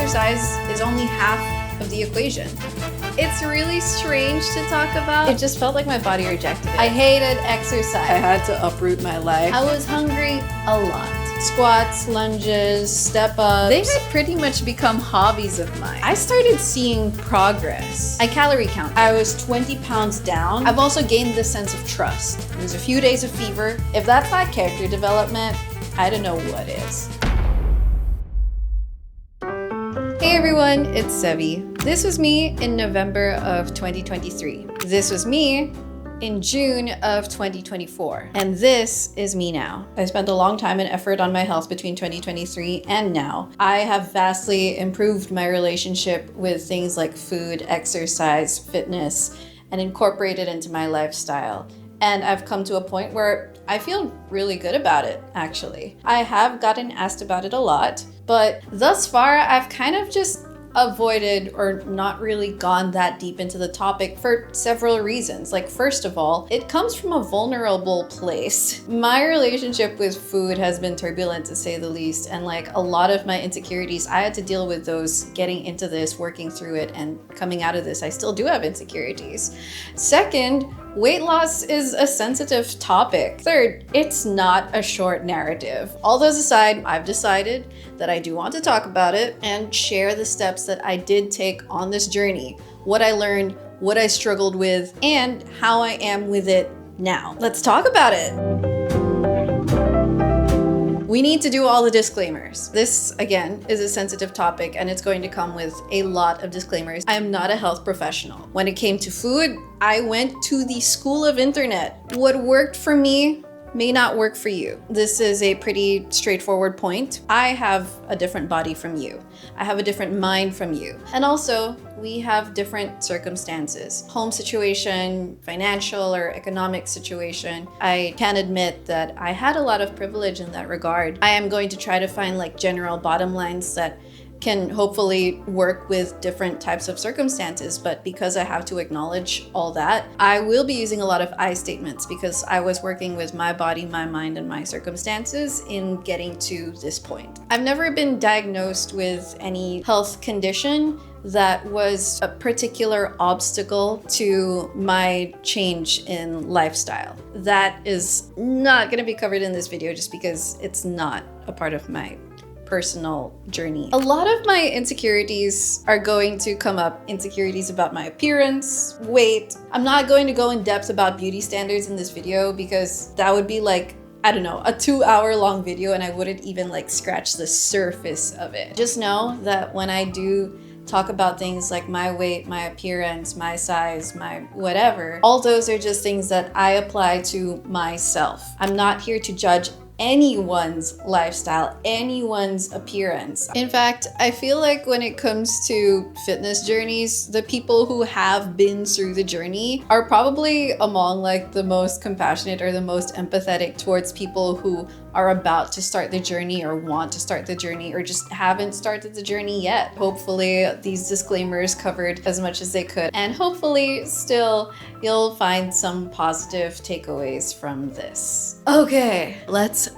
exercise is only half of the equation. It's really strange to talk about. It just felt like my body rejected it. I hated exercise. I had to uproot my life. I was hungry a lot. Squats, lunges, step-ups. They had pretty much become hobbies of mine. I started seeing progress. I calorie count. I was 20 pounds down. I've also gained this sense of trust. There's a few days of fever. If that's not character development, I don't know what is. Hey everyone, it's Sevi. This was me in November of 2023. This was me in June of 2024. And this is me now. I spent a long time and effort on my health between 2023 and now. I have vastly improved my relationship with things like food, exercise, fitness, and incorporated into my lifestyle. And I've come to a point where I feel really good about it, actually. I have gotten asked about it a lot, but thus far I've kind of just avoided or not really gone that deep into the topic for several reasons. Like, first of all, it comes from a vulnerable place. My relationship with food has been turbulent, to say the least, and like a lot of my insecurities, I had to deal with those getting into this, working through it, and coming out of this. I still do have insecurities. Second, weight loss is a sensitive topic. Third, it's not a short narrative. All those aside, I've decided that I do want to talk about it and share the steps that I did take on this journey, what I learned, what I struggled with, and how I am with it now. Let's talk about it. We need to do all the disclaimers. This, again, is a sensitive topic and it's going to come with a lot of disclaimers. I am not a health professional. When it came to food, I went to the school of internet. What worked for me may not work for you. This is a pretty straightforward point. I have a different body from you. I have a different mind from you. And also, we have different circumstances. Home situation, financial or economic situation. I can admit that I had a lot of privilege in that regard. I am going to try to find like general bottom lines that can hopefully work with different types of circumstances, but because I have to acknowledge all that, I will be using a lot of I statements because I was working with my body, my mind, and my circumstances in getting to this point. I've never been diagnosed with any health condition that was a particular obstacle to my change in lifestyle. That is not going to be covered in this video just because it's not a part of my personal journey. A lot of my insecurities are going to come up. Insecurities about my appearance, weight. I'm not going to go in depth about beauty standards in this video because that would be like, I don't know, a 2-hour long video and I wouldn't even like scratch the surface of it. Just know that when I do talk about things like my weight, my appearance, my size, my whatever, all those are just things that I apply to myself. I'm not here to judge anyone's lifestyle, anyone's appearance. In fact, I feel like when it comes to fitness journeys, the people who have been through the journey are probably among like the most compassionate or the most empathetic towards people who are about to start the journey or want to start the journey or just haven't started the journey yet. Hopefully these disclaimers covered as much as they could, and hopefully still you'll find some positive takeaways from this. Okay, let's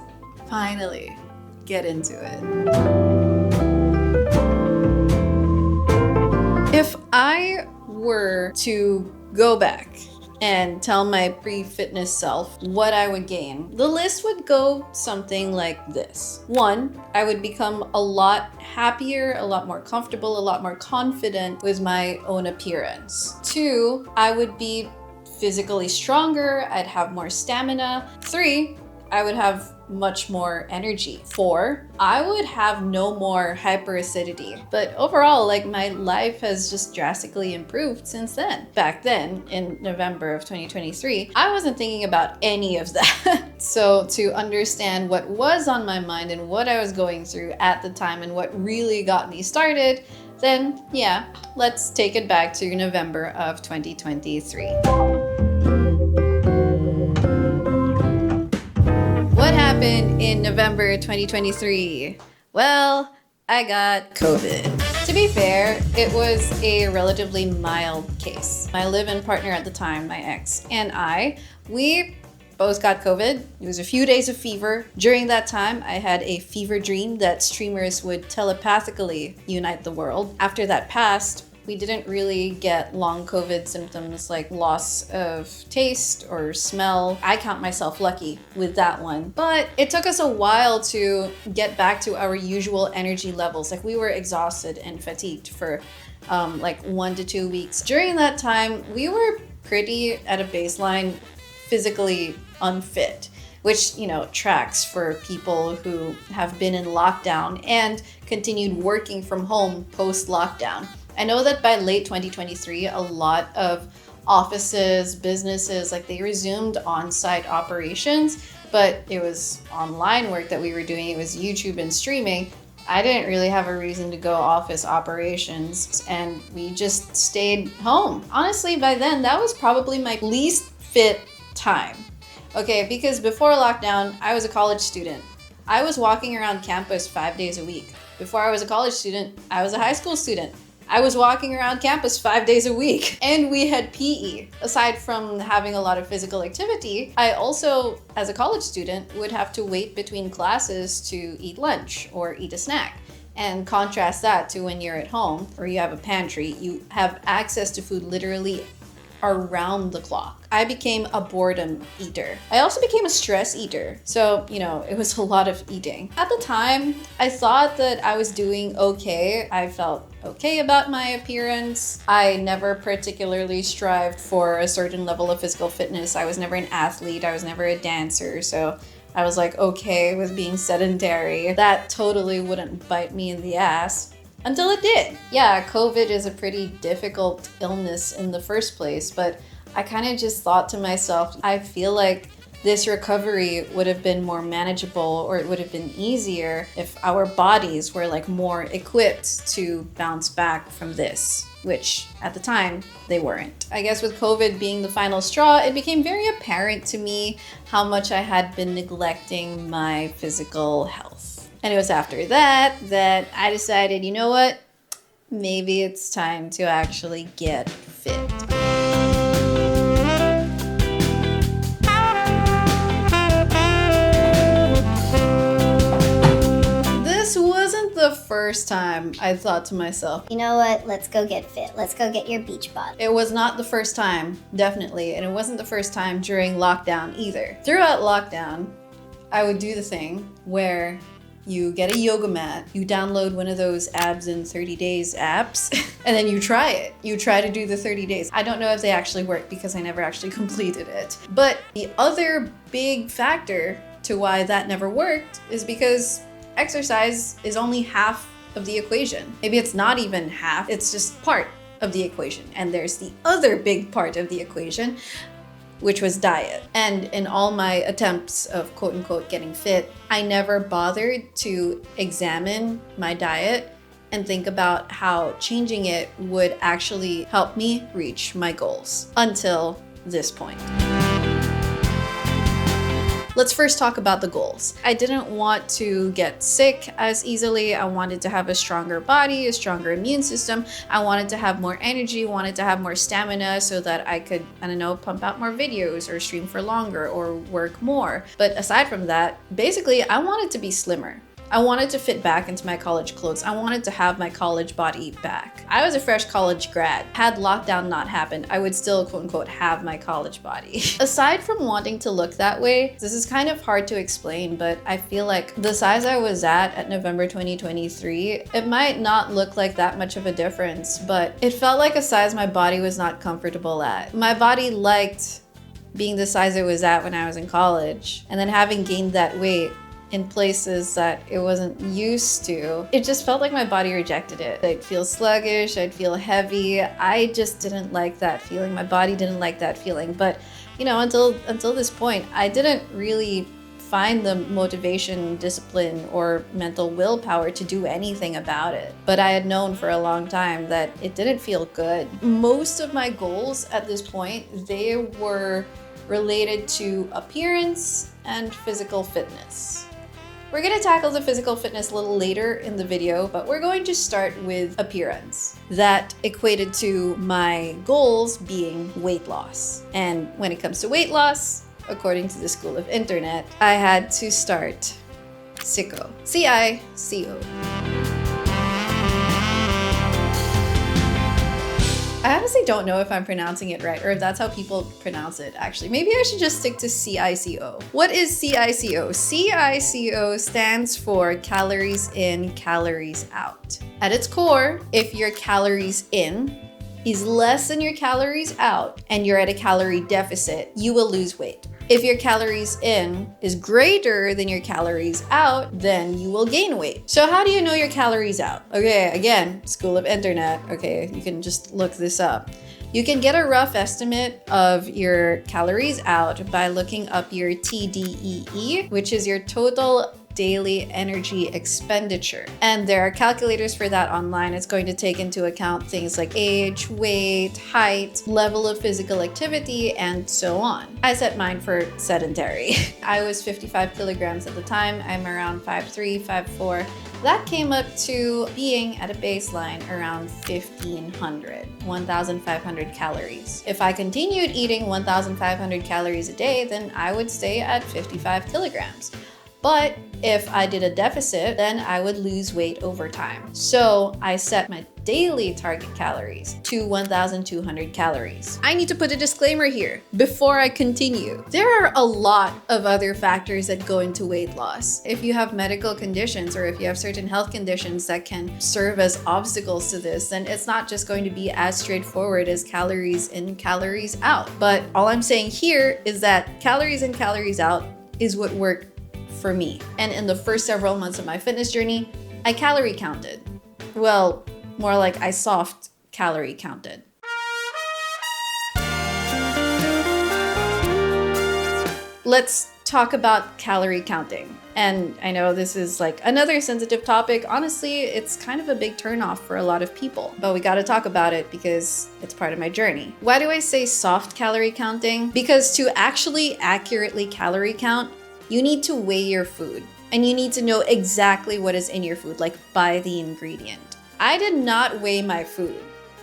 finally get into it. If I were to go back and tell my pre-fitness self what I would gain, the list would go something like this. 1, I would become a lot happier, a lot more comfortable, a lot more confident with my own appearance. 2, I would be physically stronger, I'd have more stamina. 3, I would have much more energy. 4, I would have no more hyperacidity. But overall, like my life has just drastically improved since then. Back then, in November of 2023, I wasn't thinking about any of that. So to understand what was on my mind and what I was going through at the time and what really got me started, then yeah, let's take it back to November of 2023. What happened in November 2023? Well, I got COVID. To be fair, it was a relatively mild case. My live-in partner at the time, my ex, and we both got COVID. It was a few days of fever. During that time, I had a fever dream that streamers would telepathically unite the world. After that passed, we didn't really get long COVID symptoms like loss of taste or smell. I count myself lucky with that one. But it took us a while to get back to our usual energy levels. Like, we were exhausted and fatigued for like 1 to 2 weeks. During that time, we were pretty at a baseline physically unfit, which, you know, tracks for people who have been in lockdown and continued working from home post-lockdown. I know that by late 2023, a lot of offices, businesses, like, they resumed on-site operations, but it was online work that we were doing. It was YouTube and streaming. I didn't really have a reason to go office operations, and we just stayed home. Honestly, by then, that was probably my least fit time. Okay, because before lockdown, I was a college student. I was walking around campus 5 days a week. Before I was a college student, I was a high school student. I was walking around campus 5 days a week, and we had PE. Aside from having a lot of physical activity, I also, as a college student, would have to wait between classes to eat lunch or eat a snack. And contrast that to when you're at home or you have a pantry, you have access to food literally around the clock. I became a boredom eater. I also became a stress eater. So, you know, it was a lot of eating. At the time, I thought that I was doing okay. I felt okay about my appearance. I never particularly strived for a certain level of physical fitness. I was never an athlete. I was never a dancer. So I was like okay with being sedentary. That totally wouldn't bite me in the ass. Until it did. Yeah, COVID is a pretty difficult illness in the first place, but I kind of just thought to myself, I feel like this recovery would have been more manageable, or it would have been easier if our bodies were like more equipped to bounce back from this, which at the time they weren't. I guess with COVID being the final straw, it became very apparent to me how much I had been neglecting my physical health. And it was after that I decided, you know what? Maybe it's time to actually get fit. This wasn't the first time I thought to myself, you know what? Let's go get fit. Let's go get your beach bod. It was not the first time, definitely. And it wasn't the first time during lockdown either. Throughout lockdown, I would do the thing where you get a yoga mat, you download one of those abs in 30 days apps, and then you try it. You try to do the 30 days. I don't know if they actually work because I never actually completed it. But the other big factor to why that never worked is because exercise is only half of the equation. Maybe it's not even half, it's just part of the equation. And there's the other big part of the equation, which was diet. And in all my attempts of quote unquote getting fit, I never bothered to examine my diet and think about how changing it would actually help me reach my goals until this point. Let's first talk about the goals. I didn't want to get sick as easily. I wanted to have a stronger body, a stronger immune system. I wanted to have more energy, wanted to have more stamina so that I could, I don't know, pump out more videos or stream for longer or work more. But aside from that, basically, I wanted to be slimmer. I wanted to fit back into my college clothes. I wanted to have my college body back. I was a fresh college grad. Had lockdown not happened, I would still quote unquote have my college body. Aside from wanting to look that way, this is kind of hard to explain, but I feel like the size I was at November 2023, it might not look like that much of a difference, but it felt like a size my body was not comfortable at. My body liked being the size it was at when I was in college, and then having gained that weight in places that it wasn't used to, it just felt like my body rejected it. I'd feel sluggish, I'd feel heavy. I just didn't like that feeling. My body didn't like that feeling. But, you know, until this point, I didn't really find the motivation, discipline, or mental willpower to do anything about it. But I had known for a long time that it didn't feel good. Most of my goals at this point, they were related to appearance and physical fitness. We're going to tackle the physical fitness a little later in the video, but we're going to start with appearance. That equated to my goals being weight loss. And when it comes to weight loss, according to the School of Internet, I had to start CICO. CICO. I honestly don't know if I'm pronouncing it right or if that's how people pronounce it, actually. Maybe I should just stick to CICO. What is CICO? CICO stands for calories in, calories out. At its core, if your calories in is less than your calories out and you're at a calorie deficit, you will lose weight. If your calories in is greater than your calories out, then you will gain weight. So how do you know your calories out? Okay, again, School of Internet. Okay, you can just look this up. You can get a rough estimate of your calories out by looking up your TDEE, which is your total daily energy expenditure. And there are calculators for that online. It's going to take into account things like age, weight, height, level of physical activity, and so on. I set mine for sedentary. I was 55 kilograms at the time. I'm around 5'3", 5'4". That came up to being at a baseline around 1,500 calories. If I continued eating 1,500 calories a day, then I would stay at 55 kilograms. But if I did a deficit, then I would lose weight over time. So I set my daily target calories to 1,200 calories. I need to put a disclaimer here before I continue. There are a lot of other factors that go into weight loss. If you have medical conditions or if you have certain health conditions that can serve as obstacles to this, then it's not just going to be as straightforward as calories in, calories out. But all I'm saying here is that calories in, calories out is what worked for me. And in the first several months of my fitness journey, I calorie counted. Well, more like I soft calorie counted. Let's talk about calorie counting. And I know this is like another sensitive topic. Honestly, it's kind of a big turnoff for a lot of people, but we gotta talk about it because it's part of my journey. Why do I say soft calorie counting? Because to actually accurately calorie count, you need to weigh your food and you need to know exactly what is in your food, like by the ingredient. I did not weigh my food.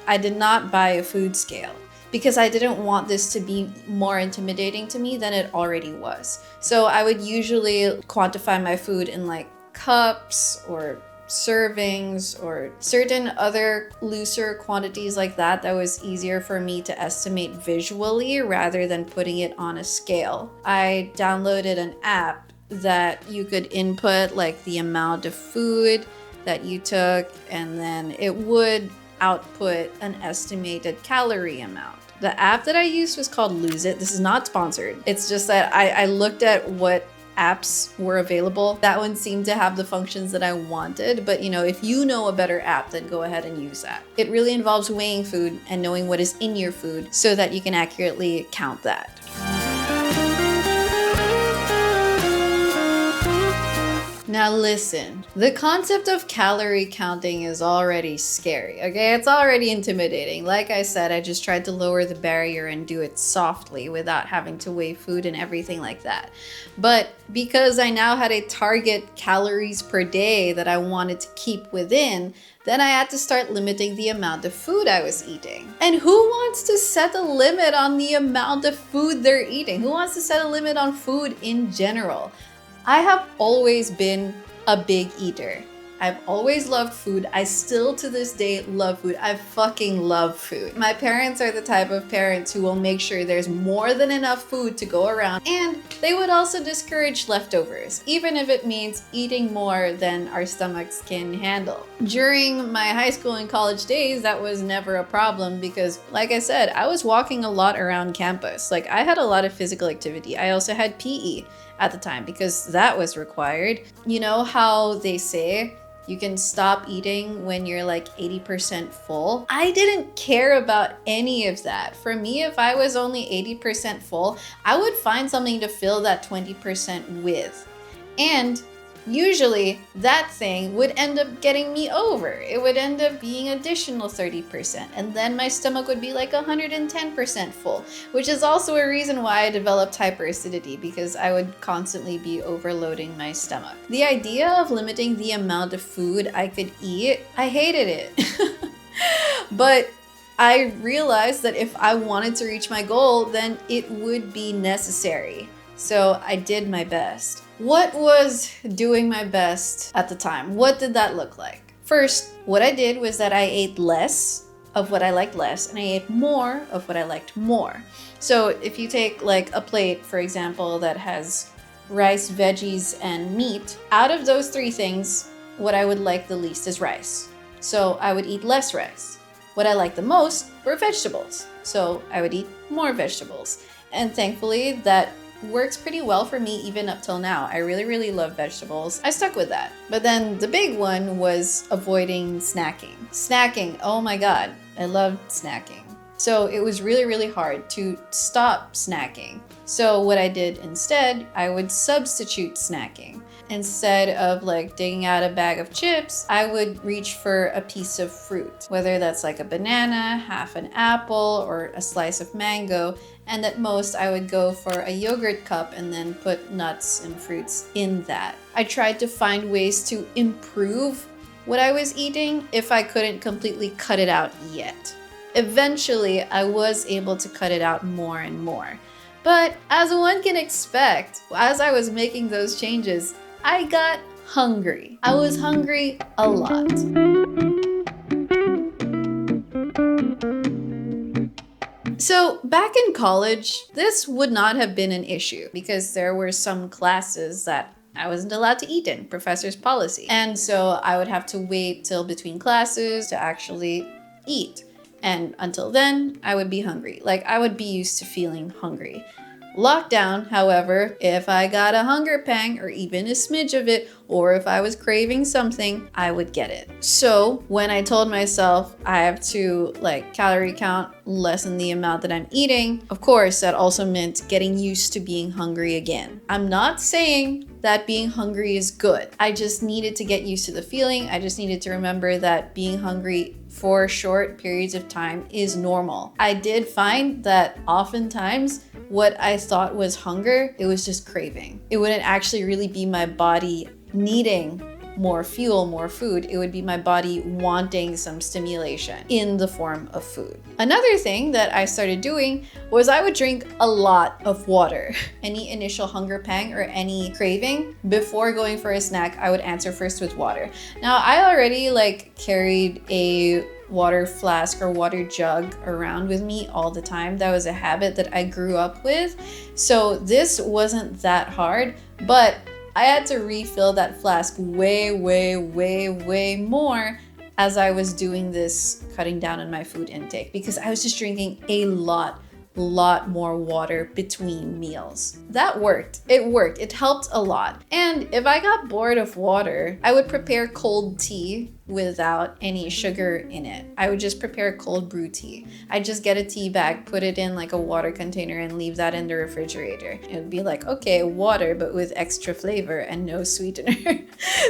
I did not buy a food scale because I didn't want this to be more intimidating to me than it already was. So I would usually quantify my food in like cups or servings or certain other looser quantities like that was easier for me to estimate visually rather than putting it on a scale. I downloaded an app that you could input like the amount of food that you took, and then it would output an estimated calorie amount. The app that I used was called Lose It. This is not sponsored. It's just that I looked at what apps were available. That one seemed to have the functions that I wanted, but if you know a better app, then go ahead and use that. It really involves weighing food and knowing what is in your food so that you can accurately count that. Now listen, the concept of calorie counting is already scary, okay? It's already intimidating. Like I said, I just tried to lower the barrier and do it softly without having to weigh food and everything like that. But because I now had a target calories per day that I wanted to keep within, then I had to start limiting the amount of food I was eating. And who wants to set a limit on the amount of food they're eating? Who wants to set a limit on food in general? I have always been a big eater. I've always loved food. I still to this day love food. I fucking love food. My parents are the type of parents who will make sure there's more than enough food to go around, and they would also discourage leftovers, even if it means eating more than our stomachs can handle. During my high school and college days, that was never a problem because, like I said, I was walking a lot around campus. Like, I had a lot of physical activity. I also had PE at the time because that was required. You know how they say you can stop eating when you're like 80% full? I didn't care about any of that. For me, if I was only 80% full, I would find something to fill that 20% with. And usually that thing would end up getting me over. It would end up being additional 30%. And then my stomach would be like 110% full, which is also a reason why I developed hyperacidity, because I would constantly be overloading my stomach. The idea of limiting the amount of food I could eat, I hated it. But I realized that if I wanted to reach my goal, then it would be necessary. So I did my best. What was doing my best at the time? What did that look like? First, what I did was that I ate less of what I liked less, and I ate more of what I liked more. So if you take like a plate, for example, that has rice, veggies, and meat, out of those three things, what I would like the least is rice. So I would eat less rice. What I liked the most were vegetables. So I would eat more vegetables. And thankfully, that works pretty well for me even up till now. I really, really love vegetables. I stuck with that. But then the big one was avoiding snacking. Snacking, oh my God, I loved snacking. So it was really, really hard to stop snacking. So what I did instead, I would substitute snacking. Instead of like digging out a bag of chips, I would reach for a piece of fruit, whether that's like a banana, half an apple, or a slice of mango. And at most, I would go for a yogurt cup and then put nuts and fruits in that. I tried to find ways to improve what I was eating if I couldn't completely cut it out yet. Eventually, I was able to cut it out more and more. But as one can expect, as I was making those changes, I got hungry. I was hungry a lot. So back in college, this would not have been an issue because there were some classes that I wasn't allowed to eat in, professor's policy. And so I would have to wait till between classes to actually eat. And until then, I would be hungry. Like I would be used to feeling hungry. Lockdown, however, if I got a hunger pang or even a smidge of it, or if I was craving something, I would get it. So when I told myself I have to like calorie count, lessen the amount that I'm eating, of course, that also meant getting used to being hungry again. I'm not saying that being hungry is good. I just needed to get used to the feeling. I just needed to remember that being hungry for short periods of time is normal. I did find that oftentimes what I thought was hunger, it was just craving. It wouldn't actually really be my body needing more fuel, more food. It would be my body wanting some stimulation in the form of food. Another thing that I started doing was I would drink a lot of water. Any initial hunger pang or any craving, before going for a snack, I would answer first with water. Now, I already carried a water flask or water jug around with me all the time. That was a habit that I grew up with. So this wasn't that hard, but I had to refill that flask way more as I was doing this cutting down on my food intake because I was just drinking a lot more water between meals. That worked. It worked. It helped a lot. And if I got bored of water, I would prepare cold tea without any sugar in it. I would just prepare cold brew tea. I'd just get a tea bag, put it in like a water container and leave that in the refrigerator. It would be like, okay, water, but with extra flavor and no sweetener.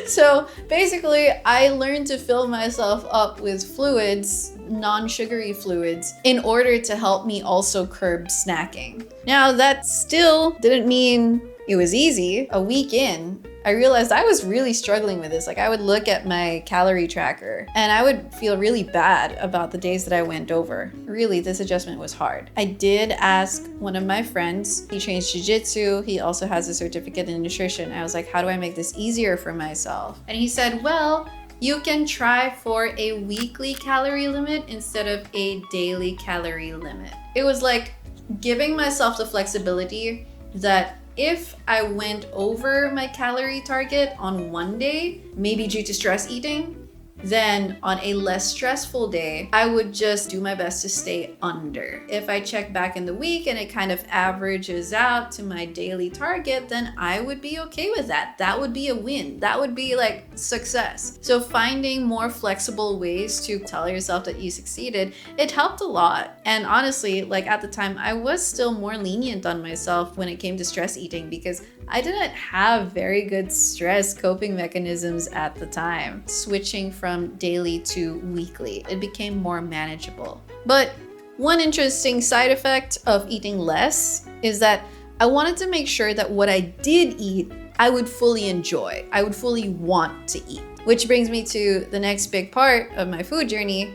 So basically, I learned to fill myself up with fluids, non-sugary fluids, in order to help me also curb snacking. Now, that still didn't mean it was easy. A week in, I realized I was really struggling with this. Like I would look at my calorie tracker and I would feel really bad about the days that I went over. Really, this adjustment was hard. I did ask one of my friends, he trains jiu-jitsu, he also has a certificate in nutrition. I was like, how do I make this easier for myself? And he said, well, you can try for a weekly calorie limit instead of a daily calorie limit. It was like giving myself the flexibility that if I went over my calorie target on one day, maybe due to stress eating, then on a less stressful day, I would just do my best to stay under. If I check back in the week and it kind of averages out to my daily target, then I would be okay with that. That would be a win. That would be like success. So finding more flexible ways to tell yourself that you succeeded, it helped a lot. And honestly, like at the time, I was still more lenient on myself when it came to stress eating because I didn't have very good stress coping mechanisms at the time. Switching from daily to weekly, it became more manageable. But one interesting side effect of eating less is that I wanted to make sure that what I did eat, I would fully enjoy. I would fully want to eat. Which brings me to the next big part of my food journey,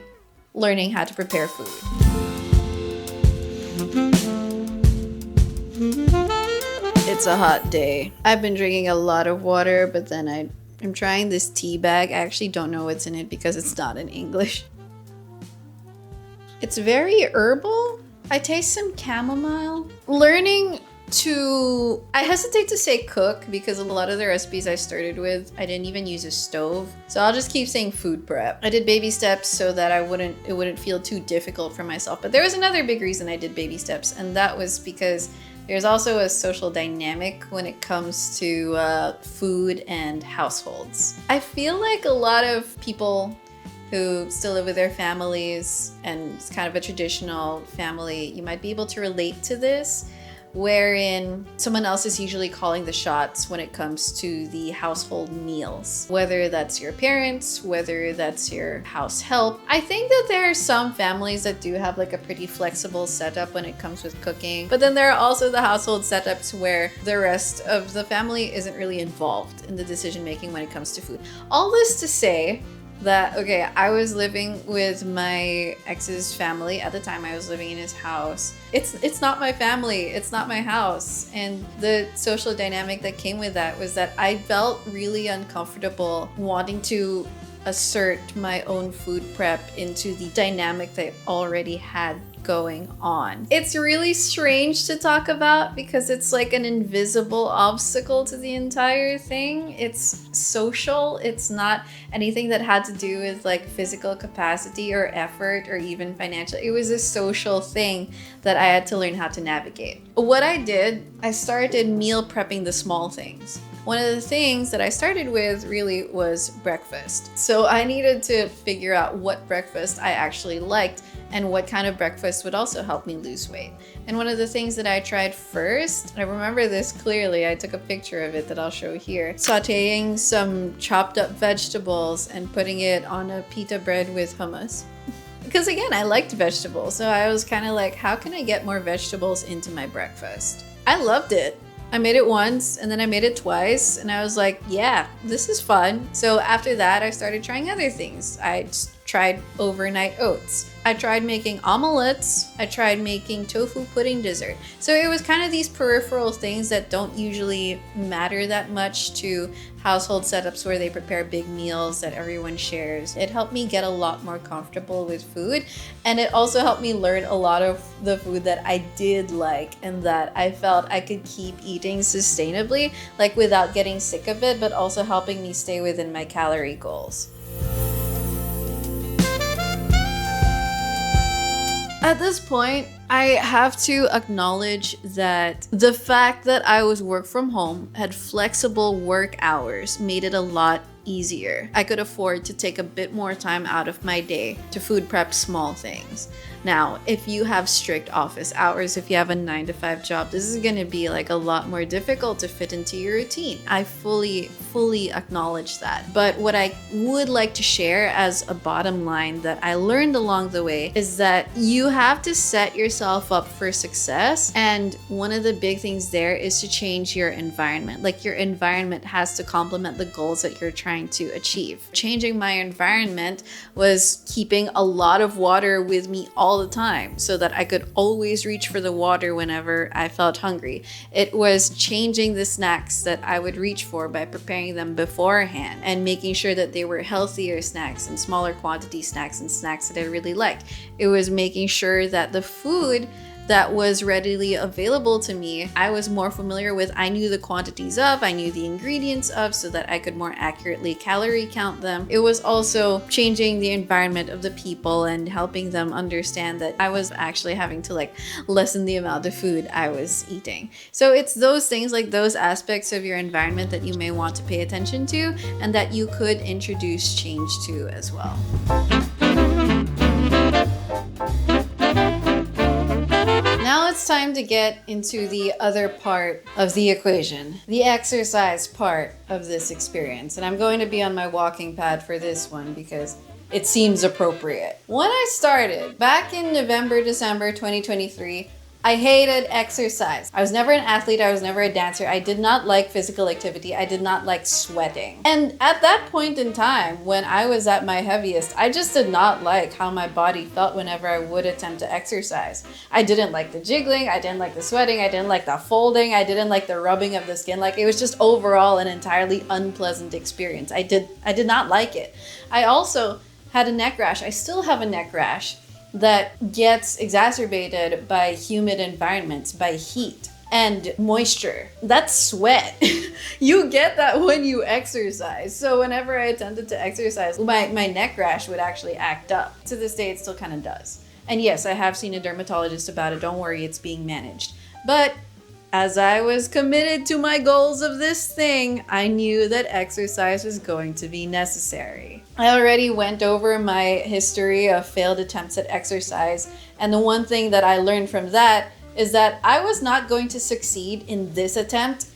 learning how to prepare food. It's a hot day. I've been drinking a lot of water, but then I'm trying this tea bag. I actually don't know what's in it because it's not in English. It's very herbal. I taste some chamomile. I hesitate to say cook because a lot of the recipes I started with, I didn't even use a stove. So I'll just keep saying food prep. I did baby steps so that it wouldn't feel too difficult for myself. But there was another big reason I did baby steps, and that was because there's also a social dynamic when it comes to food and households. I feel like a lot of people who still live with their families, and it's kind of a traditional family, you might be able to relate to this, wherein someone else is usually calling the shots when it comes to the household meals. Whether that's your parents, whether that's your house help. I think that there are some families that do have like a pretty flexible setup when it comes with cooking, but then there are also the household setups where the rest of the family isn't really involved in the decision making when it comes to food. All this to say that, okay, I was living with my ex's family at the time. I was living in his house. It's not my family, it's not my house. And the social dynamic that came with that was that I felt really uncomfortable wanting to assert my own food prep into the dynamic that I already had going on. It's really strange to talk about because it's like an invisible obstacle to the entire thing. It's social. It's not anything that had to do with like physical capacity or effort or even financial. It was a social thing that I had to learn how to navigate. What I did, I started meal prepping the small things. One of the things that I started with really was breakfast. So I needed to figure out what breakfast I actually liked and what kind of breakfast would also help me lose weight. And one of the things that I tried first, I remember this clearly, I took a picture of it that I'll show here, sauteing some chopped up vegetables and putting it on a pita bread with hummus. Because again, I liked vegetables, so I was kind of like, how can I get more vegetables into my breakfast? I loved it. I made it once and then I made it twice and I was like, yeah, this is fun. So after that, I started trying other things. I tried overnight oats. I tried making omelets. I tried making tofu pudding dessert. So it was kind of these peripheral things that don't usually matter that much to household setups where they prepare big meals that everyone shares. It helped me get a lot more comfortable with food, and it also helped me learn a lot of the food that I did like and that I felt I could keep eating sustainably, like without getting sick of it, but also helping me stay within my calorie goals. At this point, I have to acknowledge that the fact that I was work from home, had flexible work hours, made it a lot easier. I could afford to take a bit more time out of my day to food prep small things. Now, if you have strict office hours, if you have a 9-to-5 job, this is going to be like a lot more difficult to fit into your routine. I fully acknowledge that. But what I would like to share as a bottom line that I learned along the way is that you have to set yourself up for success. And one of the big things there is to change your environment. Like your environment has to complement the goals that you're trying to achieve. Changing my environment was keeping a lot of water with me all the time so that I could always reach for the water whenever I felt hungry. It was changing the snacks that I would reach for by preparing them beforehand and making sure that they were healthier snacks and smaller quantity snacks and snacks that I really liked. It was making sure that the food that was readily available to me, I was more familiar with. I knew the quantities of, I knew the ingredients of, so that I could more accurately calorie count them. It was also changing the environment of the people and helping them understand that I was actually having to like lessen the amount of food I was eating. So it's those things, like those aspects of your environment that you may want to pay attention to and that you could introduce change to as well. Now it's time to get into the other part of the equation, the exercise part of this experience. And I'm going to be on my walking pad for this one because it seems appropriate. When I started back in November, December 2023, I hated exercise. I was never an athlete. I was never a dancer. I did not like physical activity. I did not like sweating. And at that point in time, when I was at my heaviest, I just did not like how my body felt whenever I would attempt to exercise. I didn't like the jiggling. I didn't like the sweating. I didn't like the folding. I didn't like the rubbing of the skin. Like, it was just overall an entirely unpleasant experience. I did not like it. I also had a neck rash. I still have a neck rash that gets exacerbated by humid environments, by heat and moisture. That's sweat. You get that when you exercise. So whenever I attempted to exercise, my neck rash would actually act up. To this day, it still kind of does. And yes, I have seen a dermatologist about it. Don't worry, it's being managed. But as I was committed to my goals of this thing, I knew that exercise was going to be necessary. I already went over my history of failed attempts at exercise, and the one thing that I learned from that is that I was not going to succeed in this attempt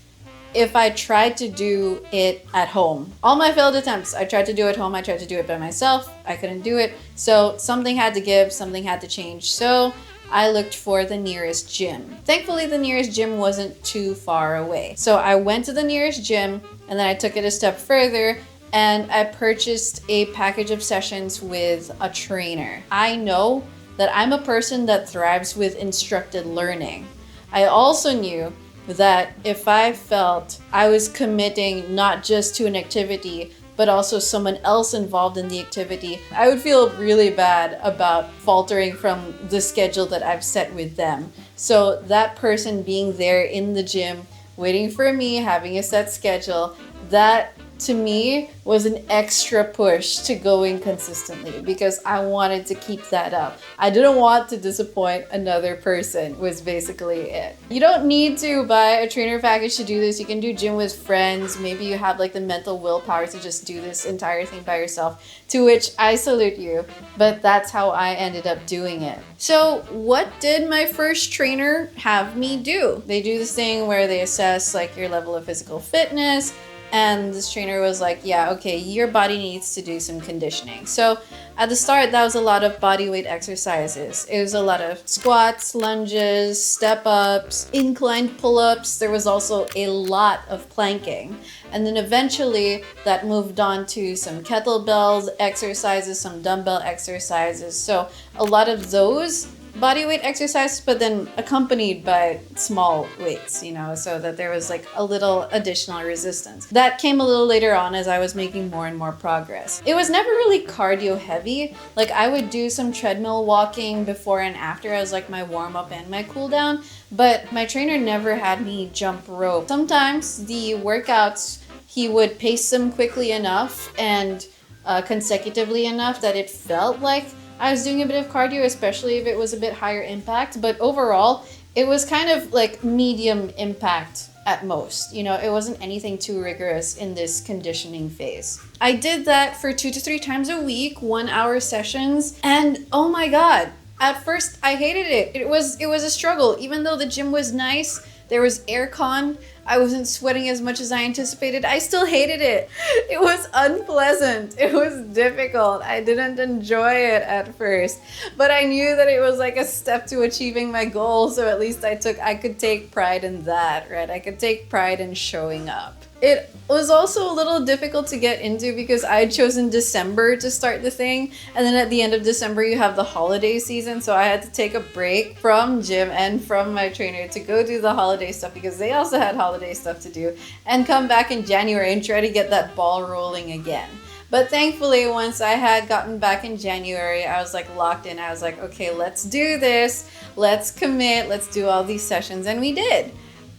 if I tried to do it at home. All my failed attempts, I tried to do at home, I tried to do it by myself, I couldn't do it. So something had to give, something had to change. So I looked for the nearest gym. Thankfully, the nearest gym wasn't too far away. So I went to the nearest gym, and then I took it a step further and I purchased a package of sessions with a trainer. I know that I'm a person that thrives with instructed learning. I also knew that if I felt I was committing not just to an activity, but also someone else involved in the activity, I would feel really bad about faltering from the schedule that I've set with them. So that person being there in the gym, waiting for me, having a set schedule, that to me was an extra push to going consistently because I wanted to keep that up. I didn't want to disappoint another person was basically it. You don't need to buy a trainer package to do this. You can do gym with friends. Maybe you have like the mental willpower to just do this entire thing by yourself, to which I salute you, but that's how I ended up doing it. So what did my first trainer have me do? They do this thing where they assess like your level of physical fitness. And this trainer was like, yeah, okay, your body needs to do some conditioning. So at the start, that was a lot of body weight exercises. It was a lot of squats, lunges, step-ups, inclined pull-ups. There was also a lot of planking. And then eventually that moved on to some kettlebell exercises, some dumbbell exercises. So a lot of those body weight exercises, but then accompanied by small weights, so that there was like a little additional resistance. That came a little later on as I was making more and more progress. It was never really cardio heavy. Like I would do some treadmill walking before and after as like my warm up and my cool down, but my trainer never had me jump rope. Sometimes the workouts, he would pace them quickly enough and consecutively enough that it felt like I was doing a bit of cardio, especially if it was a bit higher impact, but overall, it was kind of like medium impact at most. It wasn't anything too rigorous in this conditioning phase. I did that for 2 to 3 times a week, 1-hour sessions, and oh my God, at first I hated it. It was a struggle. Even though the gym was nice, there was aircon, I wasn't sweating as much as I anticipated, I still hated it. It was unpleasant. It was difficult. I didn't enjoy it at first, but I knew that it was like a step to achieving my goal, so at least I could take pride in that, right? I could take pride in showing up. It was also a little difficult to get into because I had chosen December to start the thing, and then at the end of December you have the holiday season, so I had to take a break from gym and from my trainer to go do the holiday stuff because they also had holiday stuff to do, and come back in January and try to get that ball rolling again. But thankfully, once I had gotten back in January, I was like locked in. I was like, okay, let's do this, let's commit, let's do all these sessions, and we did.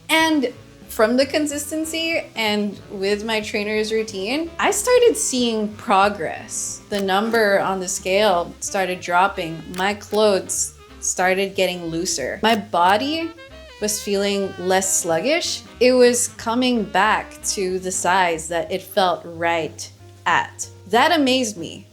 And from the consistency and with my trainer's routine, I started seeing progress. The number on the scale started dropping. My clothes started getting looser. My body was feeling less sluggish. It was coming back to the size that it felt right at. That amazed me.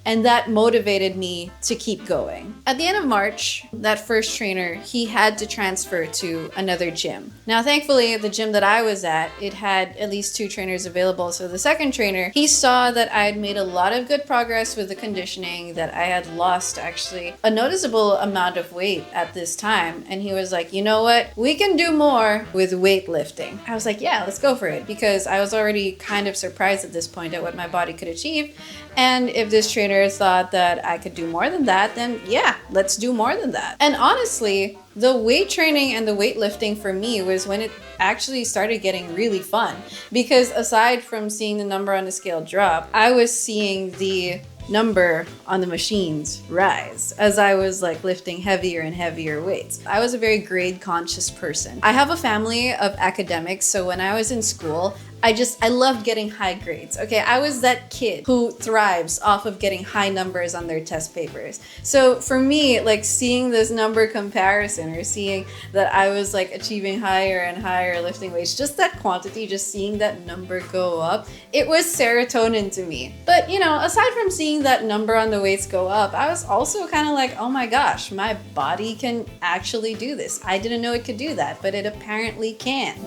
And that motivated me to keep going. At the end of March, that first trainer, he had to transfer to another gym. Now, thankfully, the gym that I was at, it had at least 2 trainers available. So the second trainer, he saw that I had made a lot of good progress with the conditioning, that I had lost actually a noticeable amount of weight at this time. And he was like, you know what? We can do more with weightlifting. I was like, yeah, let's go for it. Because I was already kind of surprised at this point at what my body could achieve. And if this trainer thought that I could do more than that, then yeah, let's do more than that. And honestly, the weight training and the weightlifting for me was when it actually started getting really fun. Because aside from seeing the number on the scale drop, I was seeing the number on the machines rise as I was like lifting heavier and heavier weights. I was a very grade conscious person. I have a family of academics, so when I was in school, I loved getting high grades. Okay, I was that kid who thrives off of getting high numbers on their test papers. So for me, like seeing this number comparison or seeing that I was like achieving higher and higher lifting weights, just that quantity, just seeing that number go up, it was serotonin to me. But you know, aside from seeing that number on the weights go up, I was also kind of like, oh my gosh, my body can actually do this. I didn't know it could do that, but it apparently can.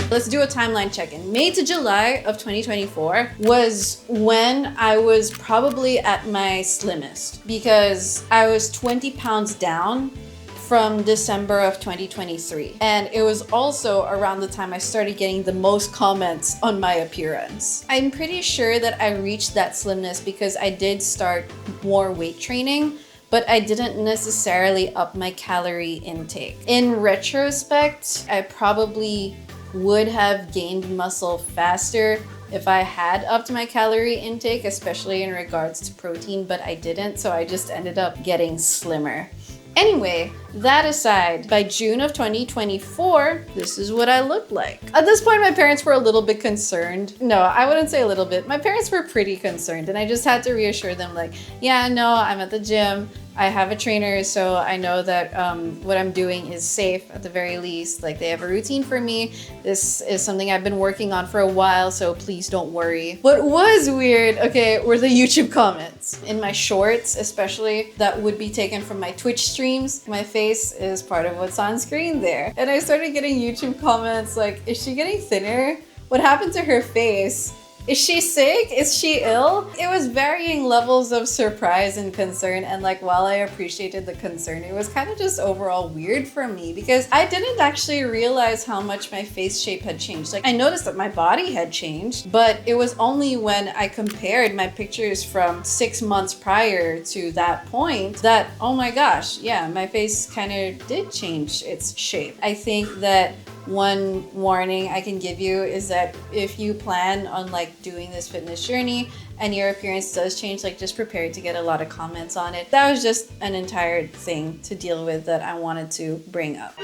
Let's do a timeline check-in. May to July of 2024 was when I was probably at my slimmest because I was 20 pounds down from December of 2023. And it was also around the time I started getting the most comments on my appearance. I'm pretty sure that I reached that slimness because I did start more weight training, but I didn't necessarily up my calorie intake. In retrospect, I probably would have gained muscle faster if I had upped my calorie intake, especially in regards to protein, but I didn't, so I just ended up getting slimmer. Anyway, that aside, by June of 2024, this is what I looked like. At this point, my parents were a little bit concerned. No, I wouldn't say a little bit. My parents were pretty concerned, and I just had to reassure them like, yeah, no, I'm at the gym. I have a trainer, so I know that what I'm doing is safe at the very least. Like they have a routine for me. This is something I've been working on for a while, so please don't worry. What was weird, okay, were the YouTube comments. In my shorts, especially, that would be taken from my Twitch streams. My face is part of what's on screen there. And I started getting YouTube comments like, is she getting thinner? What happened to her face? Is she sick? Is she ill? It was varying levels of surprise and concern, and like while I appreciated the concern, it was kind of just overall weird for me because I didn't actually realize how much my face shape had changed. Like I noticed that my body had changed, but it was only when I compared my pictures from 6 months prior to that point that, oh my gosh, yeah, my face kind of did change its shape. I think that one warning I can give you is that if you plan on like doing this fitness journey and your appearance does change, like just prepare to get a lot of comments on it. That was just an entire thing to deal with that I wanted to bring up.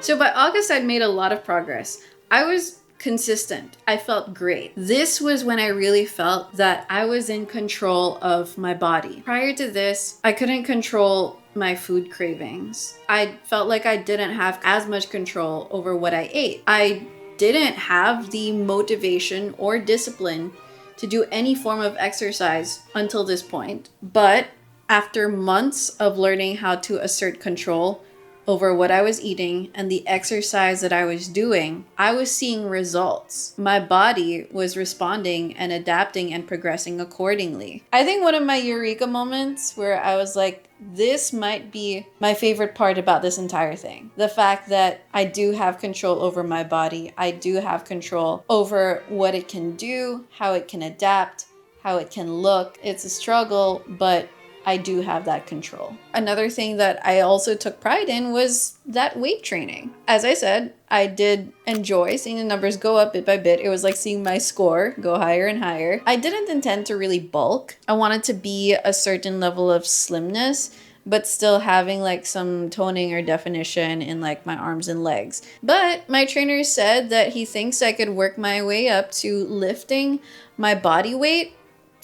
So by August, I'd made a lot of progress. I was consistent. I felt great. This was when I really felt that I was in control of my body. Prior to this, I couldn't control my food cravings. I felt like I didn't have as much control over what I ate. I didn't have the motivation or discipline to do any form of exercise until this point. But after months of learning how to assert control over what I was eating and the exercise that I was doing, I was seeing results. My body was responding and adapting and progressing accordingly. I think one of my Eureka moments where I was like, this might be my favorite part about this entire thing. The fact that I do have control over my body. I do have control over what it can do, how it can adapt, how it can look. It's a struggle, but I do have that control. Another thing that I also took pride in was that weight training. As I said, I did enjoy seeing the numbers go up bit by bit. It was like seeing my score go higher and higher. I didn't intend to really bulk. I wanted to be a certain level of slimness, but still having like some toning or definition in like my arms and legs. But my trainer said that he thinks I could work my way up to lifting my body weight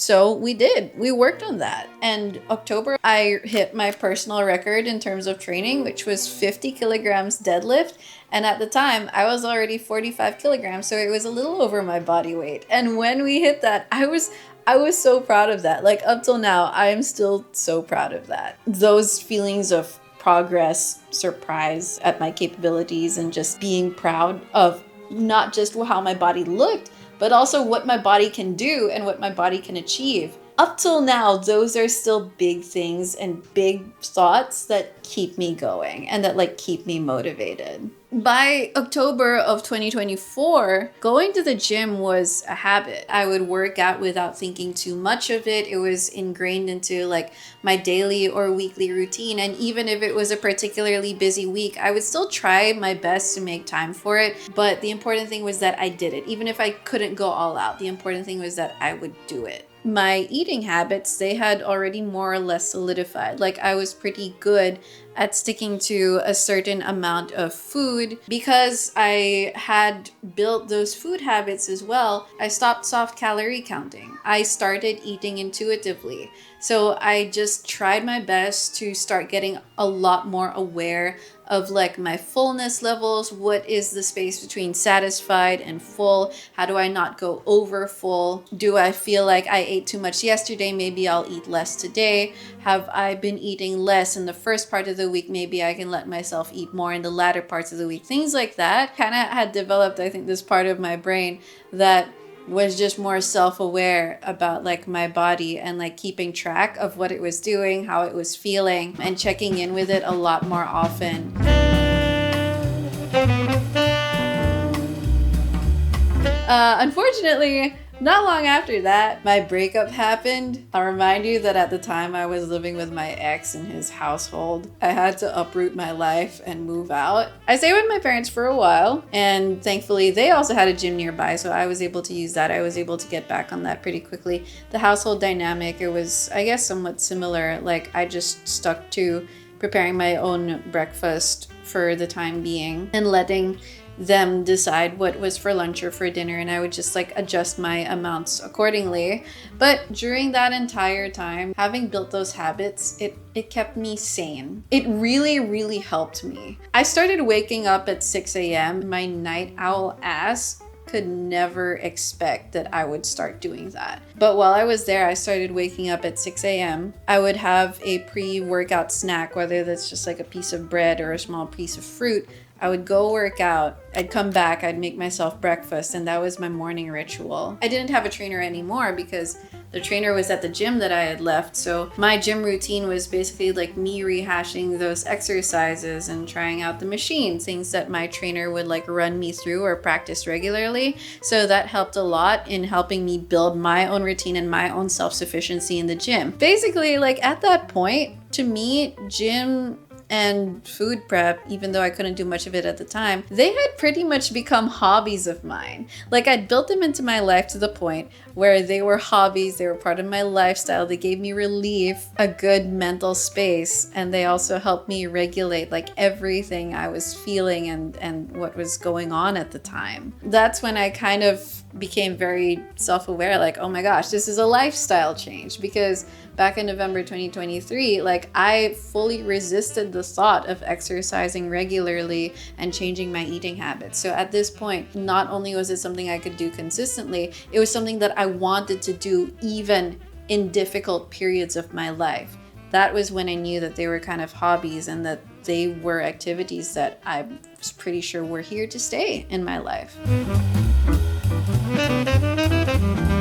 So we did. We worked on that. And October, I hit my personal record in terms of training, which was 50 kilograms deadlift. And at the time, I was already 45 kilograms, so it was a little over my body weight. And when we hit that, I was so proud of that. Like up till now, I am still so proud of that. Those feelings of progress, surprise at my capabilities, and just being proud of not just how my body looked, but also what my body can do and what my body can achieve. Up till now, those are still big things and big thoughts that keep me going and that like keep me motivated. By October of 2024, going to the gym was a habit. I would work out without thinking too much of it. It was ingrained into like my daily or weekly routine. And even if it was a particularly busy week, I would still try my best to make time for it. But the important thing was that I did it. Even if I couldn't go all out, the important thing was that I would do it. My eating habits, they had already more or less solidified. Like I was pretty good at sticking to a certain amount of food. Because I had built those food habits as well, I stopped soft calorie counting. I started eating intuitively. So I just tried my best to start getting a lot more aware of like my fullness levels. What is the space between satisfied and full? How do I not go over full? Do I feel like I ate too much yesterday? Maybe I'll eat less today. Have I been eating less in the first part of the week? Maybe I can let myself eat more in the latter parts of the week. Things like that kind of had developed, I think, this part of my brain that was just more self-aware about like my body and like keeping track of what it was doing, how it was feeling, and checking in with it a lot more often. Unfortunately, not long after that, my breakup happened. I'll remind you that at the time I was living with my ex in his household. I had to uproot my life and move out. I stayed with my parents for a while, and thankfully they also had a gym nearby, so I was able to use that. I was able to get back on that pretty quickly. The household dynamic, it was, I guess, somewhat similar. Like I just stuck to preparing my own breakfast for the time being and letting them decide what was for lunch or for dinner, and I would just like adjust my amounts accordingly. But during that entire time, having built those habits, it kept me sane. It really helped me. I started waking up at 6 a.m. My night owl ass could never expect that I would start doing that. But while I was there, I started waking up at 6 a.m. I would have a pre-workout snack, whether that's just like a piece of bread or a small piece of fruit. I would go work out, I'd come back, I'd make myself breakfast, and that was my morning ritual. I didn't have a trainer anymore because the trainer was at the gym that I had left, so my gym routine was basically like me rehashing those exercises and trying out the machines, things that my trainer would like run me through or practice regularly. So that helped a lot in helping me build my own routine and my own self-sufficiency in the gym. Basically, like at that point, to me, gym and food prep, even though I couldn't do much of it at the time, they had pretty much become hobbies of mine. Like I'd built them into my life to the point where they were hobbies, they were part of my lifestyle, they gave me relief, a good mental space, and they also helped me regulate like everything I was feeling and what was going on at the time. That's when I kind of became very self-aware, like, oh my gosh, this is a lifestyle change. Because back in November 2023, like I fully resisted the thought of exercising regularly and changing my eating habits. So at this point, not only was it something I could do consistently, it was something that I wanted to do even in difficult periods of my life. That was when I knew that they were kind of hobbies and that they were activities that I was pretty sure were here to stay in my life.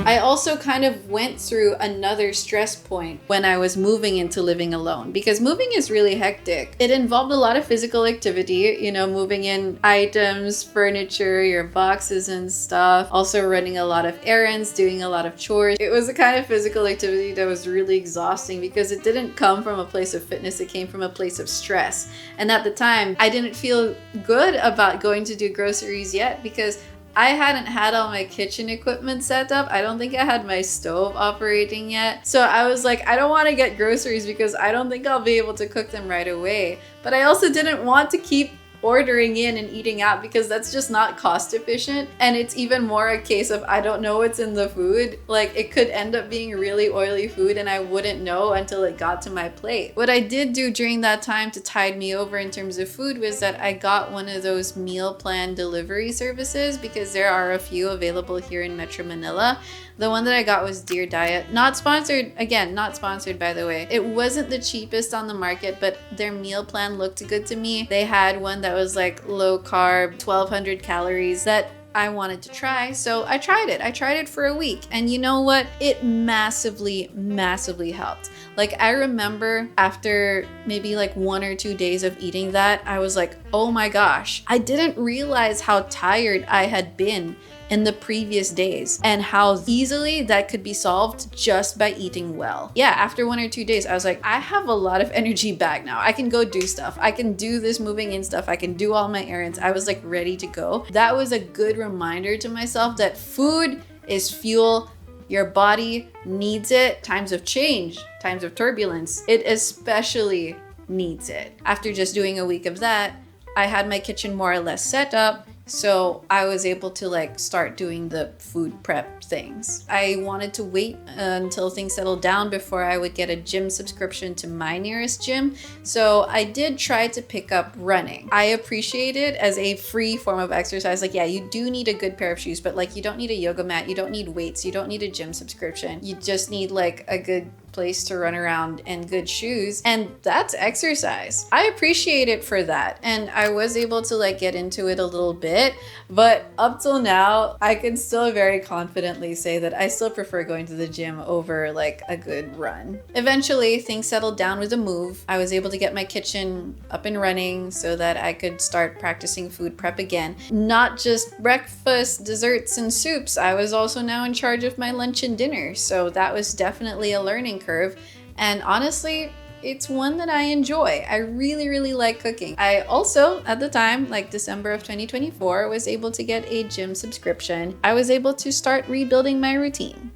I also kind of went through another stress point when I was moving into living alone, because moving is really hectic. It involved a lot of physical activity, you know, moving in items, furniture, your boxes and stuff. Also running a lot of errands, doing a lot of chores. It was a kind of physical activity that was really exhausting because it didn't come from a place of fitness, it came from a place of stress. And at the time, I didn't feel good about going to do groceries yet because I hadn't had all my kitchen equipment set up. I don't think I had my stove operating yet. So I was like, I don't want to get groceries because I don't think I'll be able to cook them right away. But I also didn't want to keep ordering in and eating out because that's just not cost efficient. And it's even more a case of I don't know what's in the food. Like it could end up being really oily food and I wouldn't know until it got to my plate. What I did do during that time to tide me over in terms of food was that I got one of those meal plan delivery services because there are a few available here in Metro Manila. The one that I got was Dear Diet. Not sponsored, again, not sponsored by the way. It wasn't the cheapest on the market, but their meal plan looked good to me. They had one that was like low carb, 1200 calories that I wanted to try. So I tried it. I tried it for a week. And you know what? It massively, massively helped. Like I remember after maybe like 1 or 2 days of eating that, I was like, oh my gosh, I didn't realize how tired I had been in the previous days and how easily that could be solved just by eating well. Yeah, after 1 or 2 days, I was like, I have a lot of energy back now. I can go do stuff. I can do this moving in stuff. I can do all my errands. I was like ready to go. That was a good reminder to myself that food is fuel. Your body needs it. Times of change, times of turbulence, it especially needs it. After just doing a week of that, I had my kitchen more or less set up. So I was able to like start doing the food prep things. I wanted to wait until things settled down before I would get a gym subscription to my nearest gym. So I did try to pick up running. I appreciate it as a free form of exercise. Like, yeah, you do need a good pair of shoes, but like you don't need a yoga mat, you don't need weights, you don't need a gym subscription. You just need like a good place to run around and good shoes, and that's exercise. I appreciate it for that, and I was able to like get into it a little bit, but up till now I can still very confidently say that I still prefer going to the gym over like a good run. Eventually things settled down with a move. I was able to get my kitchen up and running so that I could start practicing food prep again. Not just breakfast, desserts, and soups. I was also now in charge of my lunch and dinner, so that was definitely a learning curve, and honestly it's one that I enjoy. I really, really like cooking. I also, at the time, like December of 2024, was able to get a gym subscription. I was able to start rebuilding my routine,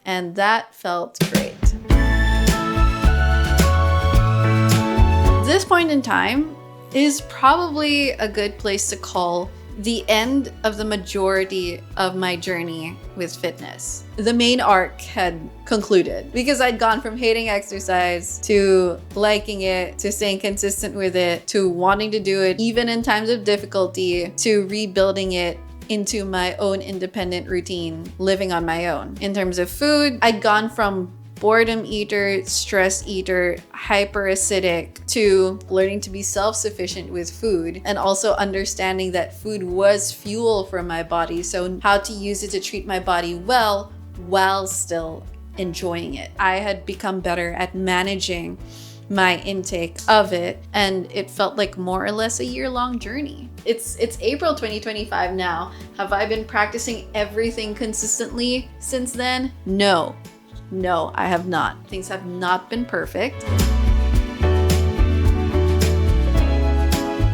and that felt great. This point in time is probably a good place to call the end of the majority of my journey with fitness. The main arc had concluded because I'd gone from hating exercise to liking it, to staying consistent with it, to wanting to do it even in times of difficulty, to rebuilding it into my own independent routine, living on my own. In terms of food, I'd gone from boredom eater, stress eater, hyper acidic, to learning to be self-sufficient with food and also understanding that food was fuel for my body. So how to use it to treat my body well while still enjoying it. I had become better at managing my intake of it, and it felt like more or less a year-long journey. It's April 2025 now. Have I been practicing everything consistently since then? No, I have not. Things have not been perfect.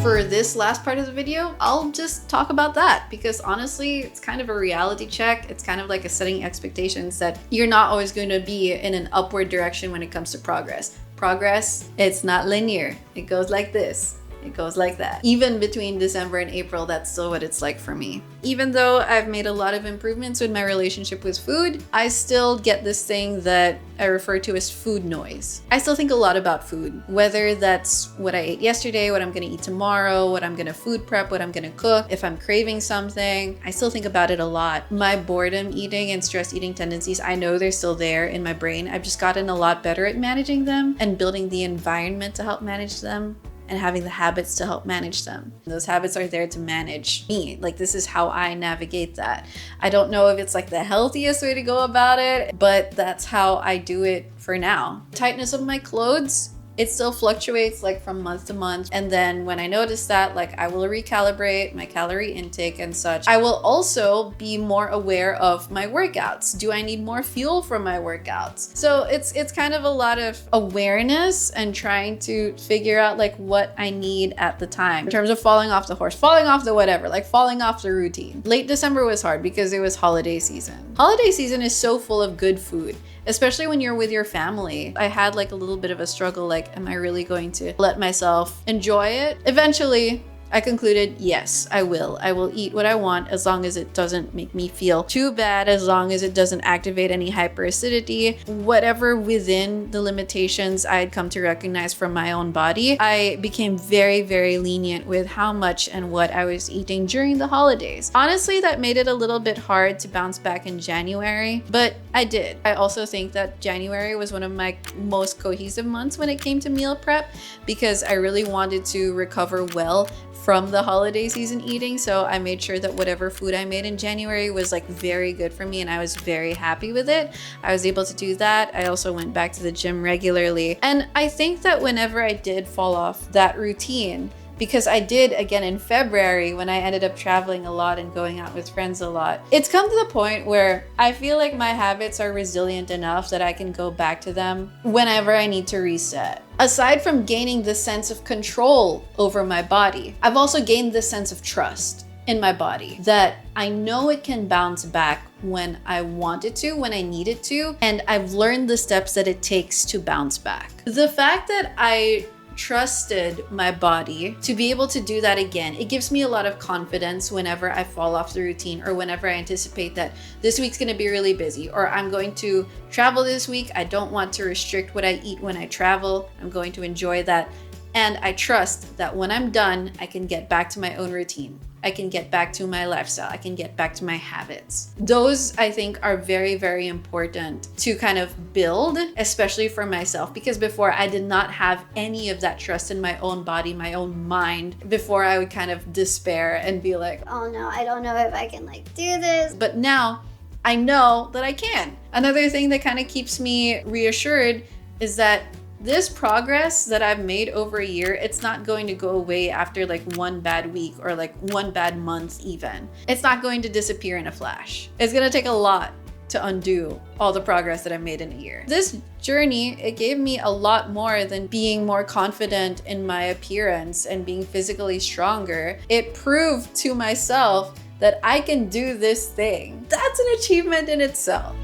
For this last part of the video, I'll just talk about that because honestly, it's kind of a reality check. It's kind of like a setting expectations that you're not always going to be in an upward direction when it comes to progress. Progress, it's not linear. It goes like this. It goes like that. Even between December and April, that's still what it's like for me. Even though I've made a lot of improvements with my relationship with food, I still get this thing that I refer to as food noise. I still think a lot about food, whether that's what I ate yesterday, what I'm gonna eat tomorrow, what I'm gonna food prep, what I'm gonna cook, if I'm craving something. I still think about it a lot. My boredom eating and stress eating tendencies, I know they're still there in my brain. I've just gotten a lot better at managing them and building the environment to help manage them, and having the habits to help manage them. Those habits are there to manage me. Like, this is how I navigate that. I don't know if it's like the healthiest way to go about it, but that's how I do it for now. Tightness of my clothes, it still fluctuates like from month to month. And then when I notice that, like, I will recalibrate my calorie intake and such. I will also be more aware of my workouts. Do I need more fuel from my workouts? So it's kind of a lot of awareness and trying to figure out like what I need at the time in terms of falling off the horse, falling off the whatever, like falling off the routine. Late December was hard because it was holiday season. Holiday season is so full of good food, especially when you're with your family. I had like a little bit of a struggle, like, am I really going to let myself enjoy it? Eventually, I concluded, yes, I will. I will eat what I want as long as it doesn't make me feel too bad, as long as it doesn't activate any hyperacidity, whatever within the limitations I had come to recognize from my own body. I became very, very lenient with how much and what I was eating during the holidays. Honestly, that made it a little bit hard to bounce back in January, but I did. I also think that January was one of my most cohesive months when it came to meal prep because I really wanted to recover well from the holiday season eating. So I made sure that whatever food I made in January was like very good for me and I was very happy with it. I was able to do that. I also went back to the gym regularly. And I think that whenever I did fall off that routine, because I did again in February when I ended up traveling a lot and going out with friends a lot. It's come to the point where I feel like my habits are resilient enough that I can go back to them whenever I need to reset. Aside from gaining the sense of control over my body, I've also gained the sense of trust in my body that I know it can bounce back when I want it to, when I need it to, and I've learned the steps that it takes to bounce back. The fact that I trusted my body to be able to do that again, it gives me a lot of confidence whenever I fall off the routine or whenever I anticipate that this week's going to be really busy or I'm going to travel this week. I don't want to restrict what I eat when I travel. I'm going to enjoy that. And I trust that when I'm done, I can get back to my own routine. I can get back to my lifestyle. I can get back to my habits. Those, I think, are very, very important to kind of build, especially for myself, because before I did not have any of that trust in my own body, my own mind. Before I would kind of despair and be like, oh no, I don't know if I can do this. But now I know that I can. Another thing that kind of keeps me reassured is that this progress that I've made over a year, it's not going to go away after like one bad week or like one bad month even. It's not going to disappear in a flash. It's gonna take a lot to undo all the progress that I've made in a year. This journey, it gave me a lot more than being more confident in my appearance and being physically stronger. It proved to myself that I can do this thing. That's an achievement in itself.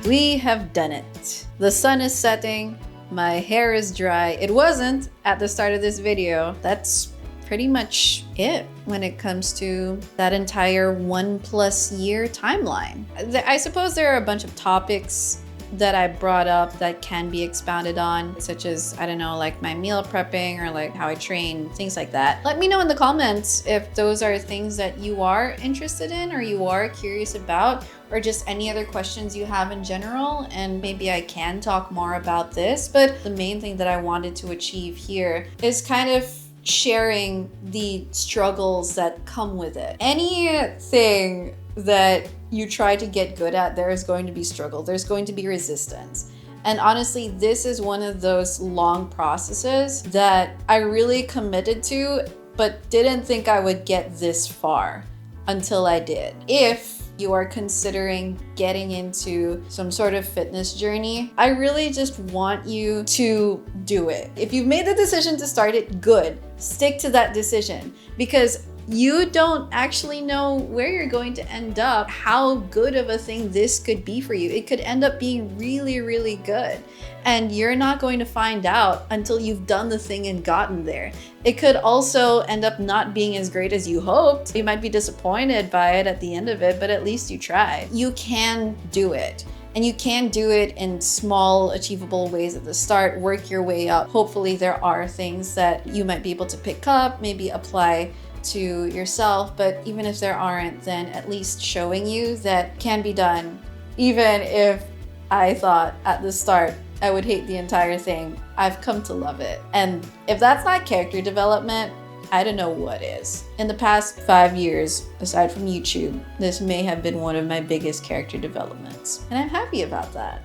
We have done it. The sun is setting, my hair is dry. It wasn't at the start of this video. That's pretty much it when it comes to that entire 1+ year timeline. I suppose there are a bunch of topics that I brought up that can be expounded on, such as, I don't know, like my meal prepping or like how I train, things like that. Let me know in the comments if those are things that you are interested in or you are curious about, or just any other questions you have in general, and maybe I can talk more about this. But the main thing that I wanted to achieve here is kind of sharing the struggles that come with it. Anything that you try to get good at, there is going to be struggle. There's going to be resistance. And honestly, this is one of those long processes that I really committed to, but didn't think I would get this far until I did. If you are considering getting into some sort of fitness journey, I really just want you to do it. If you've made the decision to start it, good. Stick to that decision, because you don't actually know where you're going to end up, how good of a thing this could be for you. It could end up being really, really good. And you're not going to find out until you've done the thing and gotten there. It could also end up not being as great as you hoped. You might be disappointed by it at the end of it, but at least you tried. You can do it. And you can do it in small, achievable ways at the start, work your way up. Hopefully there are things that you might be able to pick up, maybe apply to yourself, but even if there aren't, then at least showing you that can be done. Even if I thought at the start I would hate the entire thing, I've come to love it. And if that's not character development, I don't know what is. In the past 5 years, aside from YouTube, this may have been one of my biggest character developments, and I'm happy about that.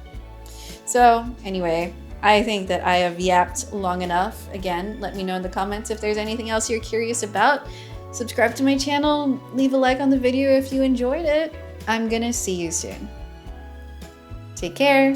So anyway, I think that I have yapped long enough. Again, let me know in the comments if there's anything else you're curious about. Subscribe to my channel, leave a like on the video if you enjoyed it. I'm gonna see you soon. Take care.